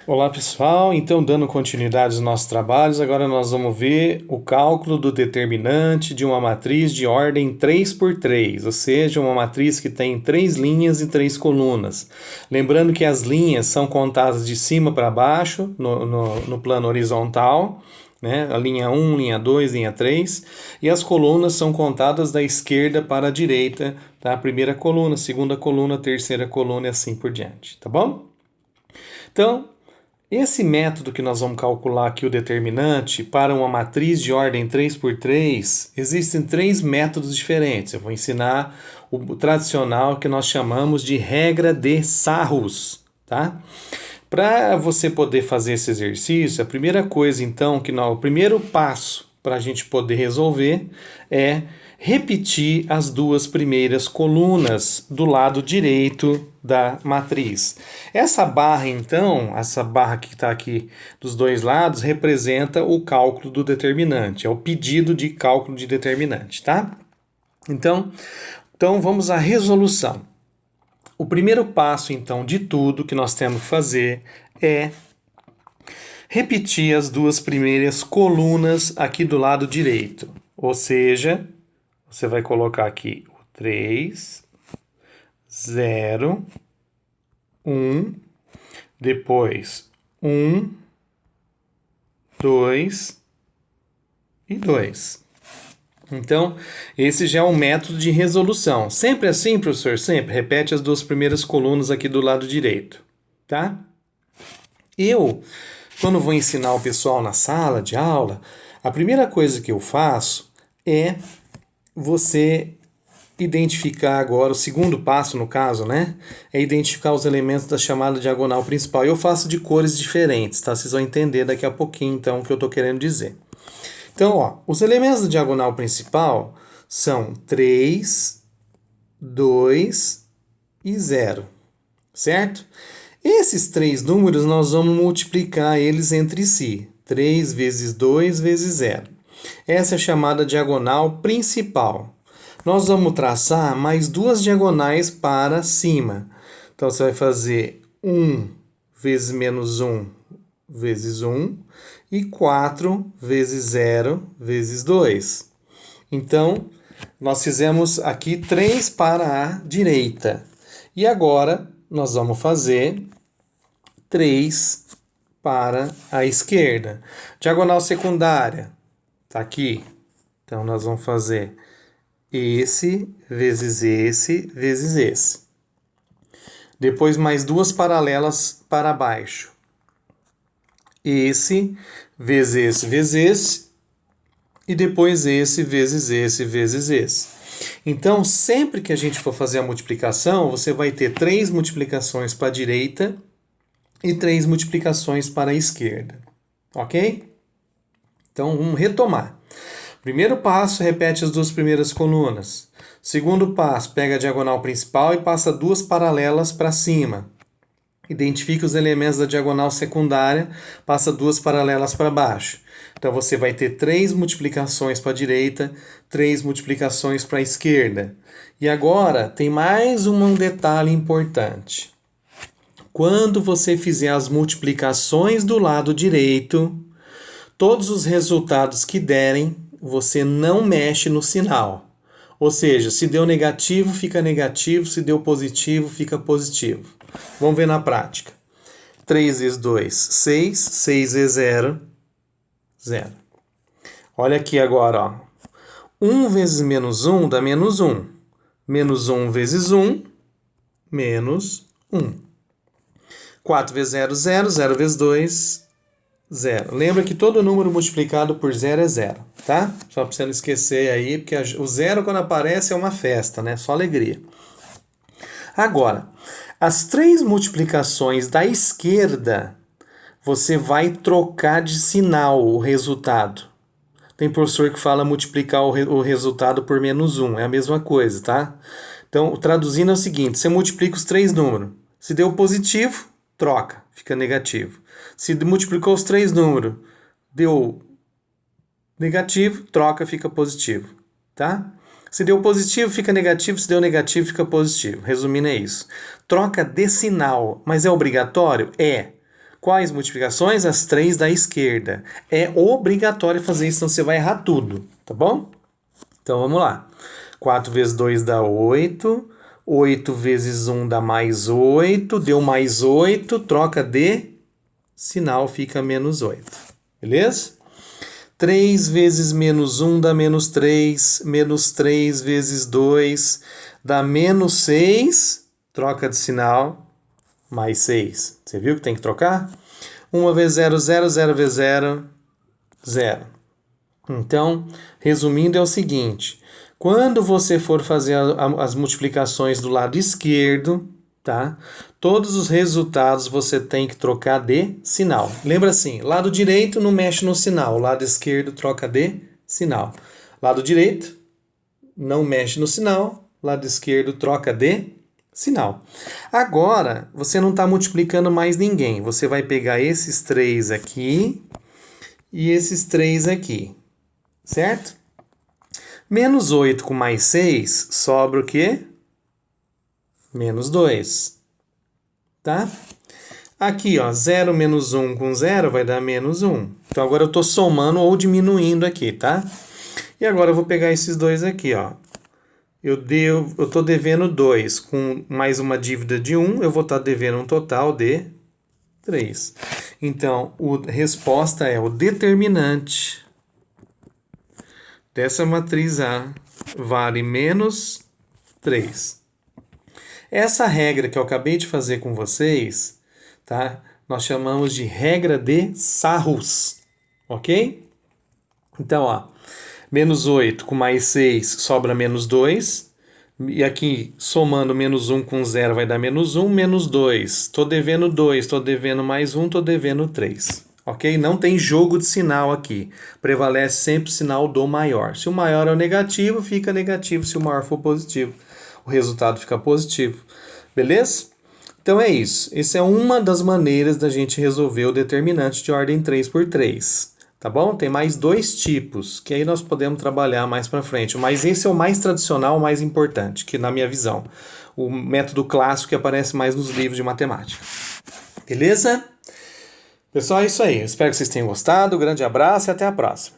Olá pessoal, então dando continuidade aos nossos trabalhos, agora nós vamos ver o cálculo do determinante de uma matriz de ordem 3 por 3, ou seja, uma matriz que tem 3 linhas e 3 colunas. Lembrando que as linhas são contadas de cima para baixo, no plano horizontal, né? A linha 1, linha 2, linha 3, e as colunas são contadas da esquerda para a direita, tá? Primeira coluna, segunda coluna, terceira coluna e assim por diante, tá bom? Então, esse método que nós vamos calcular aqui o determinante para uma matriz de ordem 3 por 3, existem 3 métodos diferentes. Eu vou ensinar o tradicional que nós chamamos de regra de Sarrus, tá? Para você poder fazer esse exercício, a primeira coisa então, o primeiro passo para a gente poder resolver é repetir as duas primeiras colunas do lado direito da matriz. Essa barra então, essa barra que está aqui dos dois lados, representa o cálculo do determinante, é o pedido de cálculo de determinante, tá? Então vamos à resolução. O primeiro passo então de tudo que nós temos que fazer é repetir as duas primeiras colunas aqui do lado direito, ou seja, você vai colocar aqui o 3, 0, 1, depois 1, 2 e 2. Então, esse já é um método de resolução. Sempre assim, professor? Sempre. Repete as duas primeiras colunas aqui do lado direito, tá? Quando vou ensinar o pessoal na sala de aula, a primeira coisa que eu faço é você identificar agora, o segundo passo no caso, né? É identificar os elementos da chamada diagonal principal. Eu faço de cores diferentes, tá? Vocês vão entender daqui a pouquinho, então, o que eu estou querendo dizer. Então, ó, os elementos da diagonal principal são 3, 2 e 0, certo? Esses 3 números nós vamos multiplicar eles entre si. 3 vezes 2 vezes 0. Essa é a chamada diagonal principal. Nós vamos traçar mais duas diagonais para cima. Então, você vai fazer 1 vezes menos 1 vezes 1 e 4 vezes 0 vezes 2. Então, nós fizemos aqui 3 para a direita. E agora, nós vamos fazer 3 para a esquerda. Diagonal secundária está aqui. Então, nós vamos fazer esse vezes esse vezes esse. Depois, mais duas paralelas para baixo. Esse vezes esse vezes esse. E depois esse vezes esse vezes esse. Então, sempre que a gente for fazer a multiplicação, você vai ter 3 multiplicações para a direita e 3 multiplicações para a esquerda. Ok? Então, vamos retomar. Primeiro passo, repete as duas primeiras colunas. Segundo passo, pega a diagonal principal e passa duas paralelas para cima. Identifica os elementos da diagonal secundária, passa duas paralelas para baixo. Então, você vai ter 3 multiplicações para a direita, 3 multiplicações para a esquerda. E agora, tem mais um detalhe importante. Quando você fizer as multiplicações do lado direito, todos os resultados que derem, você não mexe no sinal. Ou seja, se deu negativo, fica negativo, se deu positivo, fica positivo. Vamos ver na prática. 3 vezes 2, 6. 6 vezes 0, 0. Olha aqui agora, ó. 1 vezes menos 1 dá menos 1. Menos 1 vezes 1, menos 1. 4 vezes 0, 0. 0 vezes 2, 0. Lembra que todo número multiplicado por 0 é 0, tá? Só para você não esquecer aí, porque o 0 quando aparece é uma festa, né? Só alegria. Agora, as 3 multiplicações da esquerda, você vai trocar de sinal o resultado. Tem professor que fala multiplicar o resultado por menos 1, é a mesma coisa, tá? Então, traduzindo é o seguinte, você multiplica os 3 números. Se deu positivo, troca, fica negativo. Se multiplicou os 3 números, deu negativo, troca, fica positivo, tá? Se deu positivo, fica negativo. Se deu negativo, fica positivo. Resumindo, é isso. Troca de sinal. Mas é obrigatório? É. Quais multiplicações? As 3 da esquerda. É obrigatório fazer isso, senão você vai errar tudo, tá bom? Então vamos lá. 4 vezes 2 dá 8. 8 vezes 1 dá mais 8. Deu mais 8. Troca de sinal, fica menos 8. Beleza? 3 vezes menos 1 dá menos 3. Menos 3 vezes 2 dá menos 6. Troca de sinal. Mais 6. Você viu que tem que trocar? 1 vezes 0, 0. 0 vezes 0, 0. Então, resumindo, é o seguinte. Quando você for fazer as multiplicações do lado esquerdo, tá? Todos os resultados você tem que trocar de sinal. Lembra assim, lado direito não mexe no sinal, lado esquerdo troca de sinal. Lado direito não mexe no sinal, lado esquerdo troca de sinal. Agora, você não está multiplicando mais ninguém. Você vai pegar esses 3 aqui e esses 3 aqui, certo? Menos 8 com mais 6, sobra o quê? Menos 2, tá? Aqui, ó, 0 menos 1 com 0 vai dar menos 1. Então, agora eu estou somando ou diminuindo aqui, tá? E agora eu vou pegar esses dois aqui, ó. Eu estou devendo 2, com mais uma dívida de 1, eu vou estar devendo um total de 3. Então, a resposta é o determinante dessa matriz A vale menos 3. Essa regra que eu acabei de fazer com vocês, tá? Nós chamamos de regra de Sarrus, ok? Então, ó, menos 8 com mais 6 sobra menos 2. E aqui, somando menos 1 com 0 vai dar menos 1, menos 2. Estou devendo 2, estou devendo mais 1, estou devendo 3. Ok? Não tem jogo de sinal aqui. Prevalece sempre o sinal do maior. Se o maior é o negativo, fica negativo. Se o maior for positivo, o resultado fica positivo. Beleza? Então é isso. Essa é uma das maneiras da gente resolver o determinante de ordem 3×3. Tá bom? Tem mais 2 tipos, que aí nós podemos trabalhar mais para frente. Mas esse é o mais tradicional, o mais importante, que na minha visão. O método clássico que aparece mais nos livros de matemática. Beleza? Pessoal, é isso aí. Espero que vocês tenham gostado. Grande abraço e até a próxima.